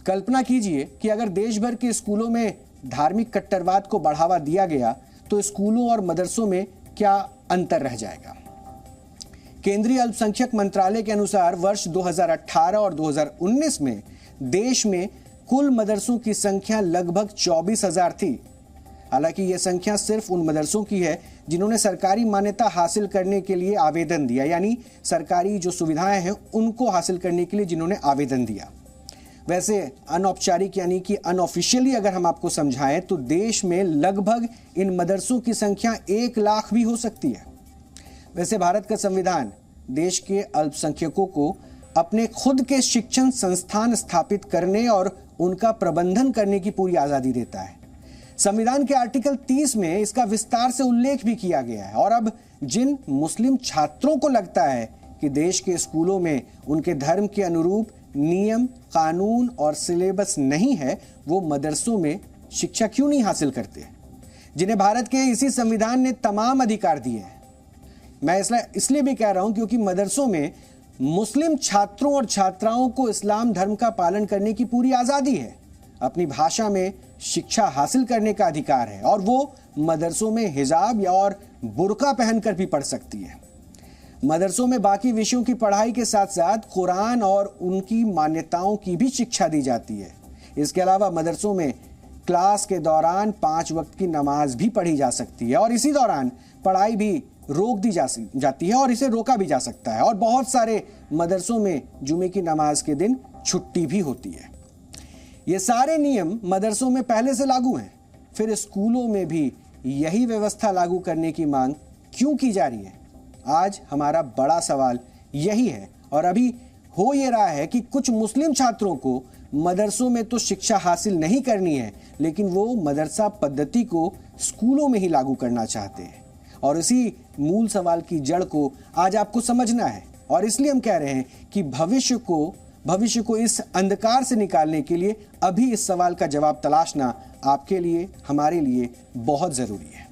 कल्पना कीजिए कि अगर देश भर के स्कूलों में धार्मिक कट्टरवाद को बढ़ावा दिया गया तो स्कूलों और मदरसों में क्या अंतर रह जाएगा। केंद्रीय अल्पसंख्यक मंत्रालय के अनुसार वर्ष 2018 और 2019 में देश में कुल मदरसों की संख्या लगभग 24,000 थी। हालांकि यह संख्या सिर्फ उन मदरसों की है जिन्होंने सरकारी मान्यता हासिल करने के लिए आवेदन दिया, यानी सरकारी जो सुविधाएं हैं उनको हासिल करने के लिए जिन्होंने आवेदन दिया। वैसे अनौपचारिक यानी कि अनऑफिशियली अगर हम आपको समझाएं तो देश में लगभग इन मदरसों की संख्या 1 लाख भी हो सकती है। वैसे भारत का संविधान देश के अल्पसंख्यकों को अपने खुद के शिक्षण संस्थान स्थापित करने और उनका प्रबंधन करने की पूरी आजादी देता है। संविधान के आर्टिकल 30 में इसका विस्तार से उल्लेख भी किया गया है। और अब जिन मुस्लिम छात्रों को लगता है कि देश के स्कूलों में उनके धर्म के अनुरूप नियम, कानून और सिलेबस नहीं है, वो मदरसों में शिक्षा क्यों नहीं हासिल करते, जिन्हें भारत के इसी संविधान ने तमाम अधिकार दिए हैं। मैं इसलिए भी कह रहा हूं क्योंकि मदरसों में मुस्लिम छात्रों और छात्राओं को इस्लाम धर्म का पालन करने की पूरी आजादी है, अपनी भाषा में शिक्षा हासिल करने का अधिकार है और वो मदरसों में हिजाब या और बुर्का पहनकर भी पढ़ सकती है। मदरसों में बाकी विषयों की पढ़ाई के साथ साथ कुरान और उनकी मान्यताओं की भी शिक्षा दी जाती है। इसके अलावा मदरसों में क्लास के दौरान 5 वक्त की नमाज भी पढ़ी जा सकती है और इसी दौरान पढ़ाई भी रोक दी जाती है और इसे रोका भी जा सकता है। और बहुत सारे मदरसों में जुमे की नमाज के दिन छुट्टी भी होती है। ये सारे नियम मदरसों में पहले से लागू हैं, फिर स्कूलों में भी यही व्यवस्था लागू करने की मांग क्यों की जा रही है? आज हमारा बड़ा सवाल यही है। और अभी हो ये रहा है कि कुछ मुस्लिम छात्रों को मदरसों में तो शिक्षा हासिल नहीं करनी है, लेकिन वो मदरसा पद्धति को स्कूलों में ही लागू करना चाहते हैं। और इसी मूल सवाल की जड़ को आज आपको समझना है और इसलिए हम कह रहे हैं कि भविष्य को इस अंधकार से निकालने के लिए अभी इस सवाल का जवाब तलाशना आपके लिए, हमारे लिए बहुत जरूरी है।